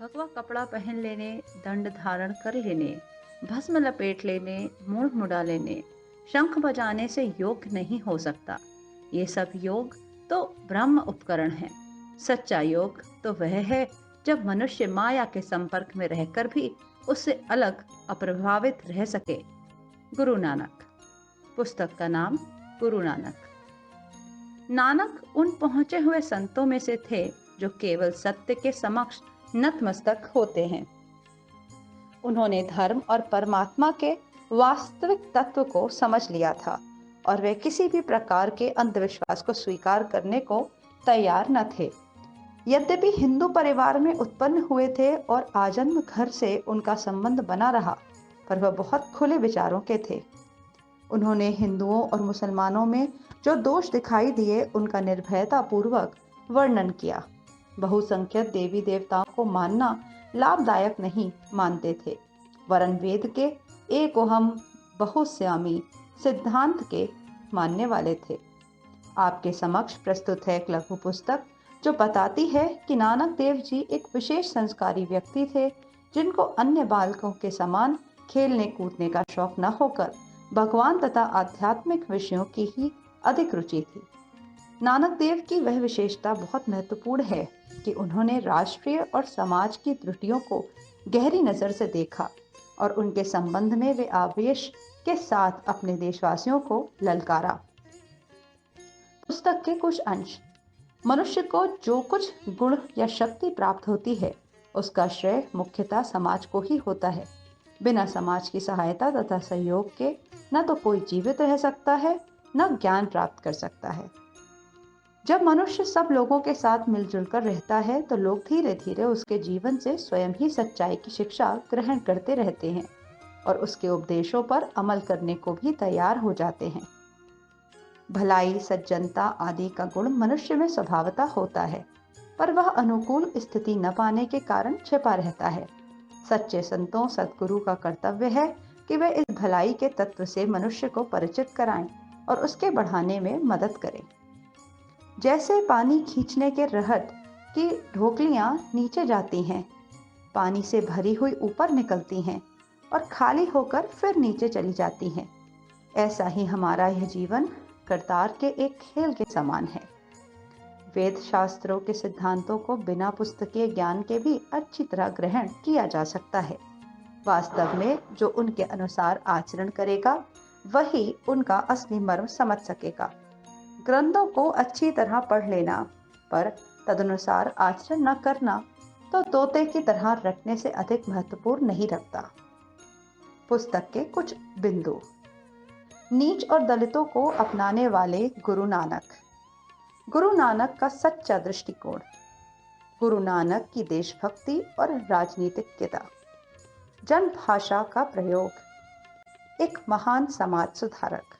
भगवा कपड़ा पहन लेने, दंड धारण कर लेने, भस्म लपेट लेने, मूंछ मुड़ा लेने, शंख बजाने से योग नहीं हो सकता। ये सब योग तो ब्रह्म उपकरण है। सच्चा योग तो वह है जब मनुष्य माया के संपर्क में रहकर भी उससे अलग अप्रभावित रह सके। गुरु नानक। पुस्तक का नाम गुरु नानक। नानक उन पहुंचे हुए संतों में से थे जो केवल सत्य के समक्ष नतमस्तक होते हैं। उन्होंने धर्म और परमात्मा के वास्तविक तत्व को समझ लिया था और वे किसी भी प्रकार के अंधविश्वास को स्वीकार करने को तैयार न थे। यद्यपि हिंदू परिवार में उत्पन्न हुए थे और आजन्म घर से उनका संबंध बना रहा, पर वह बहुत खुले विचारों के थे। उन्होंने हिंदुओं और मुसलमानों में जो दोष दिखाई दिए उनका निर्भयता पूर्वक वर्णन किया। बहुसंख्यक देवी देवताओं को मानना लाभदायक नहीं मानते थे, वरन वेद के एकोहम बहुस्यामी सिद्धांत के मानने वाले थे। आपके समक्ष प्रस्तुत है एक लघु पुस्तक जो बताती है कि नानक देव जी एक विशेष संस्कारी व्यक्ति थे, जिनको अन्य बालकों के समान खेलने कूदने का शौक न होकर भगवान तथा आध्यात्मिक विषयों की ही अधिक रुचि थी। नानक देव की वह विशेषता बहुत महत्वपूर्ण है कि उन्होंने राष्ट्रीय और समाज की त्रुटियों को गहरी नजर से देखा और उनके संबंध में वे आवेश के साथ अपने देशवासियों को ललकारा। पुस्तक के कुछ अंश। मनुष्य को जो कुछ गुण या शक्ति प्राप्त होती है, उसका श्रेय मुख्यतः समाज को ही होता है। बिना समाज की सहायता तथा सहयोग के न तो कोई जीवित रह सकता है, न ज्ञान प्राप्त कर सकता है। जब मनुष्य सब लोगों के साथ मिलजुल कर रहता है, तो लोग धीरे धीरे उसके जीवन से स्वयं ही सच्चाई की शिक्षा ग्रहण करते रहते हैं और उसके उपदेशों पर अमल करने को भी तैयार हो जाते हैं। भलाई, सज्जनता आदि का गुण मनुष्य में स्वभावतः होता है, पर वह अनुकूल स्थिति न पाने के कारण छिपा रहता है। सच्चे संतों, सद्गुरु का कर्तव्य है कि वे इस भलाई के तत्व से मनुष्य को परिचित कराएं और उसके बढ़ाने में मदद करें। जैसे पानी खींचने के रहट की ढोकलियां नीचे जाती हैं, पानी से भरी हुई ऊपर निकलती हैं और खाली होकर फिर नीचे चली जाती हैं, ऐसा ही हमारा यह जीवन करतार के एक खेल के समान है। वेद शास्त्रों के सिद्धांतों को बिना पुस्तकीय ज्ञान के भी अच्छी तरह ग्रहण किया जा सकता है। वास्तव में जो उनके अनुसार आचरण करेगा, वही उनका असली मर्म समझ सकेगा। ग्रंथों को अच्छी तरह पढ़ लेना पर तदनुसार आचरण न करना तो तोते की तरह रटने से अधिक महत्वपूर्ण नहीं रखता। पुस्तक के कुछ बिंदु। नीच और दलितों को अपनाने वाले गुरु नानक। गुरु नानक का सच्चा दृष्टिकोण। गुरु नानक की देशभक्ति और राजनीतिज्ञता। जन भाषा का प्रयोग। एक महान समाज सुधारक।